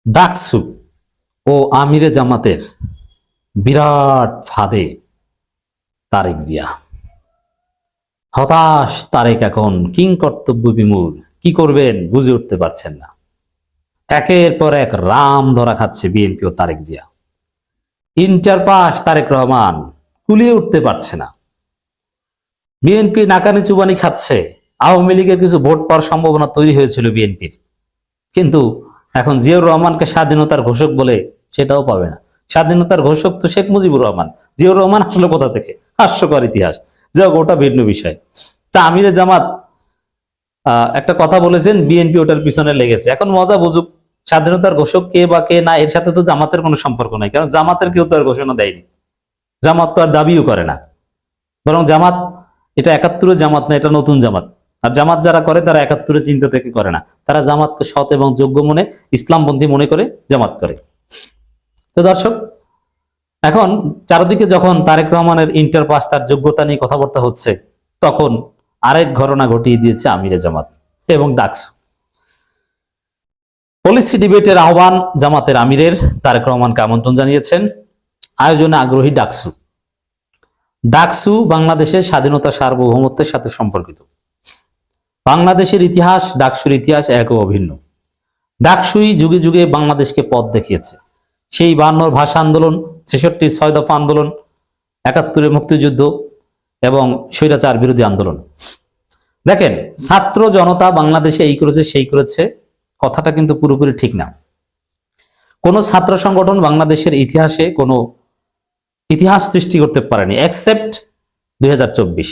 ডাকসু ও আমিরে জামাতের বিরাট ফাঁদে তারেক জিয়া। হতাশ তারেক, এখন কিং কর্তব্য বিমূঢ়, কি করবেন বুঝে উঠতে পারছেন না। একের পর এক রাম ধরা খাচ্ছে বিএনপি ও তারেক জিয়া। ইন্টার পাস তারেক রহমান কুলিয়ে উঠতে পারছে না। বিএনপি নাকানি চুবানি খাচ্ছে। আওয়ামী লীগের কিছু ভোট পাওয়ার সম্ভাবনা তৈরি হয়েছিল বিএনপির, কিন্তু এখন জিয়াউর রহমানকে স্বাধীনতার ঘোষক বলে সেটাও পাবে না। স্বাধীনতার ঘোষক তো শেখ মুজিবুর রহমান, জিয়াউর রহমান আসলে কোথা থেকে? হাস্যকর ইতিহাস, যা ওটা ভিন্ন বিষয়। তা আমিরে জামাত একটা কথা বলেছেন, বিএনপি ওটার পিছনে লেগেছে। এখন মজা বুঝুক, স্বাধীনতার ঘোষক কে বা কে না, এর সাথে তো জামাতের কোনো সম্পর্ক নাই, কারণ জামাতের কেউ তো আর ঘোষণা দেয়নি। জামাত তো আর দাবিও করে না, বরং জামাত এটা ৭১ জামাত না, এটা নতুন জামাত। আর জামাত যারা করে তারা ৭১ চিন্তা থেকে করে না, তারা জামাতকে সৎ এবং যোগ্য মনে, ইসলামপন্থী মনে করে জামাত করে। তো দর্শক, এখন চারদিকে যখন তারেক রহমানের ইন্টার পাস, তার যোগ্যতা নিয়ে কথাবার্তা হচ্ছে, তখন আরেক ঘটনা ঘটিয়ে দিয়েছে আমিরে জামাত এবং ডাকসু। পলিসি ডিবেটের আহ্বান জামাতের আমিরের, তারেক রহমানকে আমন্ত্রণ জানিয়েছেন। আয়োজনে আগ্রহী ডাকসু। ডাকসু বাংলাদেশের স্বাধীনতা সার্বভৌমত্বের সাথে সম্পর্কিত। বাংলাদেশের ইতিহাস, ডাকসুর ইতিহাস এক ও অভিন্ন। ডাকসুই যুগে যুগে বাংলাদেশকে পথ দেখিয়েছে। সেই ৫২ ভাষা আন্দোলন, ৬৬ ৬ দফা আন্দোলন, ৭১ মুক্তিযুদ্ধ এবং স্বৈরাচার বিরোধী আন্দোলন। দেখেন, ছাত্র জনতা বাংলাদেশে এই করেছে সেই করেছে, কথাটা কিন্তু পুরোপুরি ঠিক না। কোন ছাত্র সংগঠন বাংলাদেশের ইতিহাসে কোনো ইতিহাস সৃষ্টি করতে পারেনি, এক্সেপ্ট ২০২৪।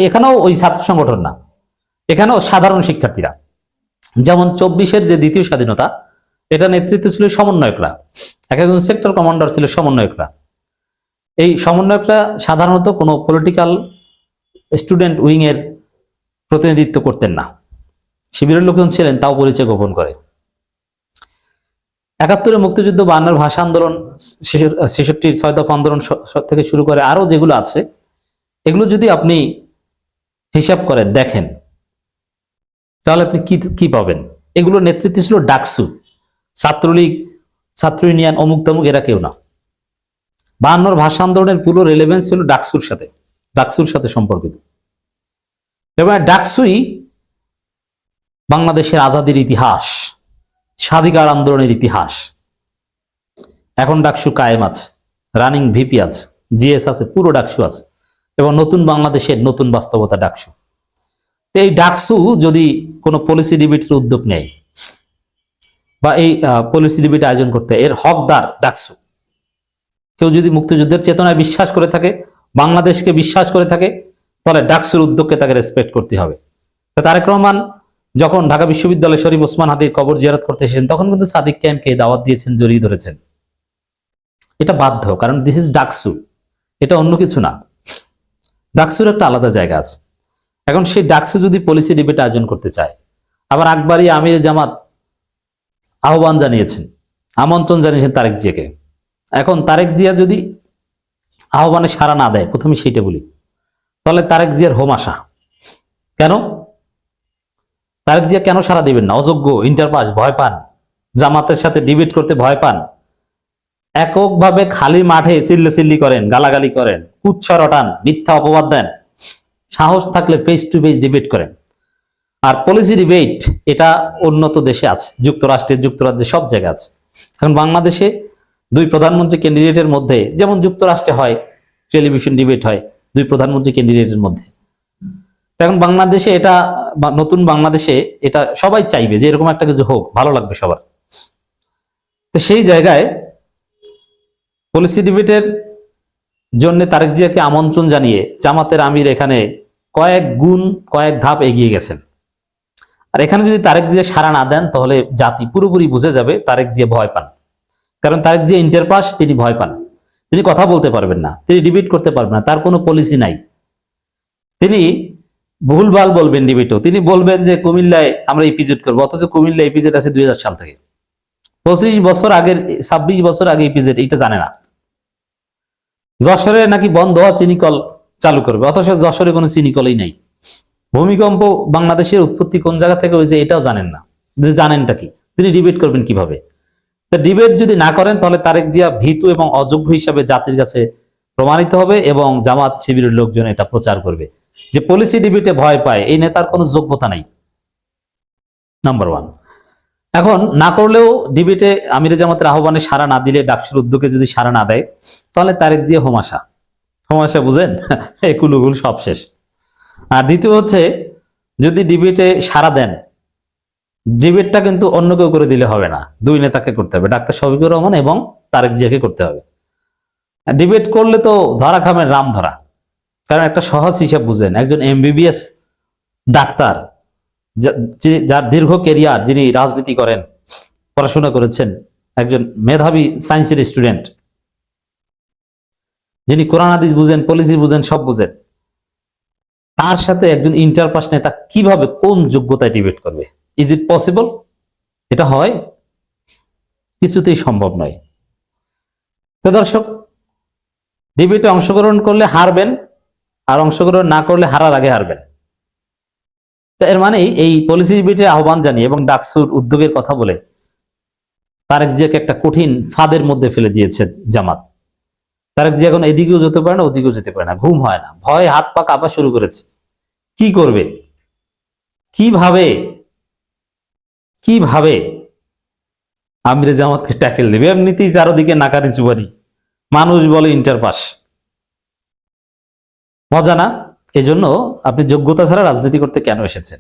এখানেও ওই ছাত্র সংগঠন না, এখানেও সাধারণ শিক্ষার্থীরা। যেমন ২৪-এর যে দ্বিতীয় স্বাধীনতা, এটা নেতৃত্ব ছিল সমন্বয়করা, এক একজন সেক্টর কমান্ডার ছিল সমন্বয়করা। এই সমন্বয়করা সাধারণত কোনো পলিটিক্যাল স্টুডেন্ট উইং এর প্রতিনিধিত্ব করতেন না। শিবিরের লোকজন ছিলেন, তাও পরিচয় গোপন করে। ৭১ মুক্তিযুদ্ধ, ৫২ ভাষা আন্দোলন, ৬৬ ৬ দফা আন্দোলন থেকে শুরু করে আরো যেগুলো আছে, এগুলো যদি আপনি হিসাব করেন, দেখেন, তাহলে আপনি কি পাবেন? এগুলো নেতৃত্ব ছিল ডাকসু, ছাত্রলীগ, ছাত্র ইউনিয়ন, অমুক তমুক, এরা কেউ না। ৫২ ভাষা আন্দোলনের পুরো রেলেভেন্স ছিল ডাকসুর সাথে সম্পর্কিত। এবং ডাকসুই বাংলাদেশের আজাদির ইতিহাস, স্বাধিকার আন্দোলনের ইতিহাস। এখন ডাকসু কায়েম আছে, রানিং ভিপি আছে, জিএস আছে, পুরো ডাকসু আছে, এবং নতুন বাংলাদেশের নতুন বাস্তবতা ডাকসু। এই ডাকসু যদি কোনো পলিসি ডিবেটের উদ্যোগ নেয় বা এই পলিসি ডিবেট আয়োজন করতে, এর হকদার ডাকসু। কেউ যদি মুক্তিযুদ্ধের চেতনায় বিশ্বাস করে থাকে, বাংলাদেশকে বিশ্বাস করে থাকে, তাহলে ডাকসুর উদ্যোগকে তাকে রেসপেক্ট করতে হবে। তারেক রহমান যখন ঢাকা বিশ্ববিদ্যালয়ে শরীফ ওসমান হাদির কবর জিয়ারত করতে এসেছেন, তখন কিন্তু সাদিক ক্যাম্পকে দাওয়াত দিয়েছেন, জড়িয়ে ধরেছেন। এটা বাধ্য, কারণ দিস ইজ ডাকসু, এটা অন্য কিছু না। ডাকসুর একটা আলাদা জায়গা আছে। এখন সেই ডাকসু যদি পলিসি ডিবেট আয়োজন করতে চায়, আবার আকবরী আমির জামাত আহ্বান জানিয়েছেন, আমন্ত্রণ জানিয়েছেন তারেক জিয়াকে। এখন তারেক জিয়া যদি আহ্বানে সাড়া না দেয়, প্রথমে সেইটা বলি, তাহলে তারেক জিয়ার হোম আসা কেন? তারেক জিয়া কেন সাড়া দিবেন না? অযোগ্য, ইন্টারপাস, ভয় পান, জামাতের সাথে ডিবেট করতে ভয় পান, এককভাবে খালি মাঠে চিল্লি করেন, গালাগালি করেন, কুচ্ছা রটান, মিথ্যা অপবাদ দেন। সাহস থাকলে ফেস টু ফেস ডিবেট করেন। আর পলিসি ডিবেট এটা উন্নত দেশে আছে, যুক্তরাজ্যে সব জায়গায় আছে। এখন বাংলাদেশে দুই প্রধানমন্ত্রী ক্যান্ডিডেটের মধ্যে, যেমন যুক্তরাষ্ট্রে হয় টেলিভিশন ডিবেট হয় দুই প্রধানমন্ত্রী ক্যান্ডিডেটের মধ্যে, এখন বাংলাদেশে এটা, নতুন বাংলাদেশে এটা সবাই চাইবে যে এরকম একটা কিছু হোক, ভালো লাগবে সবার। তো সেই জায়গায় পলিসি ডিবেটের জন্য তারেক জিয়াকে আমন্ত্রণ জানিয়ে জামাতের আমির এখানে কয়েক ধাপ এগিয়ে গেছেন। আর এখানে যদি তারেক জিয়া সাড়া না দেন, তাহলে জাতি পুরোপুরি বুঝে যাবে তারেক জিয়া ভয় পান। কারণ তারেক জিয়া ইন্টারপাস, তিনি ভয় পান, তিনি কথা বলতে পারবেন না, তিনি ডিবেট করতে পারবেন না, তার কোনো পলিসি নাই। তিনি ভুলভাল বলবেন ডিবেটও, তিনি বলবেন যে কুমিল্লায় আমরা ইপিজেড করবো, অথচ কুমিল্লা ইপিজেড আছে ২০০০ সাল থেকে, ২৫ বছর আগের, ২৬ বছর আগে ইপিজেড, এটা জানে না। যশোরে নাকি বন্ধ হওয়া চিনিকল চালু করবে, অথচ যশোরে কোনো চিনিকলই নাই। ভূমিকম্প বাংলাদেশের উৎপত্তি কোন জায়গা থেকে হয়েছে এটাও জানেন না, জানেনটা কি? তিনি ডিবেট করবেন কিভাবে? তো ডিবেট যদি না করেন তাহলে তারেক জিয়া ভীতু এবং অযোগ্য হিসাবে জাতির কাছে প্রমাণিত হবে এবং জামাত শিবিরের লোকজন এটা প্রচার করবে যে পলিসি ডিবেটে ভয় পায়, এই নেতার কোনো যোগ্যতা নাই। Number one. এখন না করলেও ডিবেটে আমিরে জামাতের আহ্বানে সাড়া না দিলে, ডাকসুর উদ্যোগে যদি সাড়া না দেয়, তাহলে তারেক জিয়া হোমাশা। হোমাশা বুঝেন? এই কুলুগুল সব শেষ। আর দ্বিতীয় হচ্ছে, যদি ডিবেটে সাড়া দেন, ডিবেটটা কিন্তু অন্য কেউ করে দিলে হবে না, দুই নেতাকে করতে হবে, ডাক্তার শফিকুর রহমান এবং তারেক জিয়াকে করতে হবে। ডিবেট করলে তো ধরা খাবেন রাম ধরা। কারণ একটা সহজ হিসাব বুঝেন, একজন এমবিবিএস ডাক্তার, যার দীর্ঘ কেরিয়ার, যিনি রাজনীতি করেন, পড়াশোনা করেছেন, একজন মেধাবী সায়েন্সের স্টুডেন্ট, যিনি কোরআন হাদিস বুঝেন, পলিসি বুঝেন, সব বুঝেন, তার সাথে একজন ইন্টার পাস নেতা কিভাবে, কোন যোগ্যতায় ডিবেট করবে? Is it possible? এটা হয়? কিছুতেই সম্ভব নয়। তো দর্শক, ডিবেটে অংশগ্রহণ করলে হারবেন, আর অংশগ্রহণ না করলে হারার আগে হারবেন। তো এর মানে এই পলিসি ডিবেটে আহ্বান জানিয়ে এবং ডাকসুর উদ্যোগের কথা বলে তারেক জিয়াকে একটা কঠিন ফাঁদের মধ্যে ফেলে দিয়েছে জামাত। তারেক জিয়া এখন এদিকেও যেতে পারে না, ওদিকেও যেতে পারে না, ঘুম হয় না, ভয় হাত পা কাঁপা শুরু করেছে। কি করবে? কিভাবে কিভাবে আমিরে জামাতকে ট্যাকেল দেবে? এমনিতেই চারদিকে নাকারি চুবারি, মানুষ বলে ইন্টার পাস। মজা না? এই জন্য আপনি যোগ্যতা ছাড়া রাজনীতি করতে কেন এসেছেন?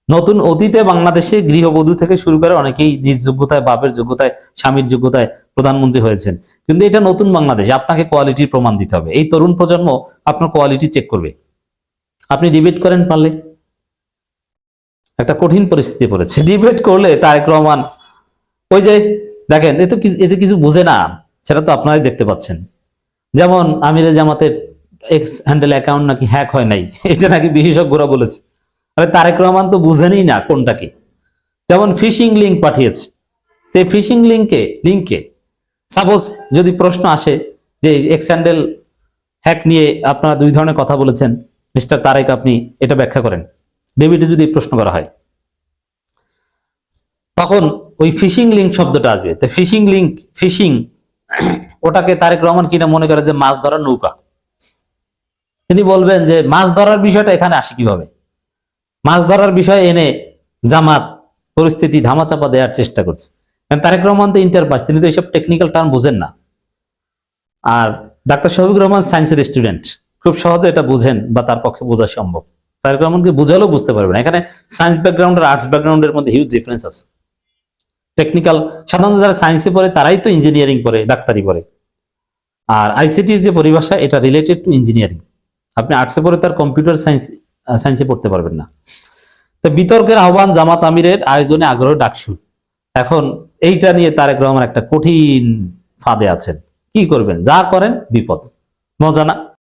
নতুন অতীতে বাংলাদেশে গৃহবধূ থেকে শুরু করে অনেকেই নিজ যোগ্যতায়, বাপের যোগ্যতায়, স্বামীর যোগ্যতায় প্রধানমন্ত্রী হয়েছেন। কিন্তু এটা নতুন বাংলাদেশ, আপনাকে কোয়ালিটির প্রমাণ দিতে হবে। এই তরুণ প্রজন্ম আপনার কোয়ালিটি চেক করবে। আপনি ডিবেট করেন পারলে। একটা কঠিন পরিস্থিতি পড়েছে, ডিবেট করলে তারেক রহমান, ওই যে দেখেন, এই যে কিছু বুঝে না, সেটা তো আপনারাই দেখতে পাচ্ছেন। যেমন আমিরে জামাতের এক্স হ্যান্ডেল অ্যাকাউন্ট নাকি হ্যাক হয় নাই, এটা নাকি বিশেষজ্ঞরা বলেছে। আরে তারেক রহমান তো বুঝেনই না কোনটাকে। যেমন ফিশিং লিঙ্ক পাঠিয়েছে, তো ফিশিং লিঙ্কে সাপোজ যদি প্রশ্ন আসে যে এক্স হ্যান্ডেল হ্যাক নিয়ে আপনারা দুই ধরনের কথা বলেছেন, মিস্টার তারেক, আপনি এটা ব্যাখ্যা করেন, ডেভিডে যদি প্রশ্ন করা হয়, তখন ওই ফিশিং লিঙ্ক শব্দটা আসবে। তো ফিশিং ওটাকে তারেক রহমান কিনা মনে করে যে মাছ ধরার নৌকা। তিনি বলবেন যে মাছ ধরার বিষয়টা এখানে আসে কিভাবে? মাছ ধরার বিষয় এনে জামাত পরিস্থিতি ধামাচাপা দেওয়ার চেষ্টা করছে। কারণ তারেক রহমান তো ইন্টার পাস, তিনি তো এইসব টেকনিক্যাল টার্ম বুঝেন না। আর ডাক্তার শফিকুর রহমান সায়েন্সের স্টুডেন্ট, খুব সহজে এটা বুঝেন বা তার পক্ষে বোঝা সম্ভব। তারেক রহমানকে বুঝালেও বুঝতে পারবেন। এখানে সায়েন্স ব্যাকগ্রাউন্ড আর আর্টস ব্যাকগ্রাউন্ডের মধ্যে হিউজ ডিফারেন্স আছে। টেকনিক্যাল, সাধারণত যারা সায়েন্সে পড়ে তারাই তো ইঞ্জিনিয়ারিং পড়ে, ডাক্তারি পড়ে। আর আইসিটির যে পরিভাষা, এটা রিলেটেড টু ইঞ্জিনিয়ারিং। আপনি আর্টসে পড়ে তার কম্পিউটার সায়েন্সে পড়তে পারবেন না। তো বিতর্কের আহ্বান জামাত আমিরের আয়োজনে আগ্রহ ডাকসু। এখন এইটা নিয়ে তারেক রহমান একটা কঠিন ফাঁদে আছেন। কি করবেন? যা করেন বিপদ। মজা না?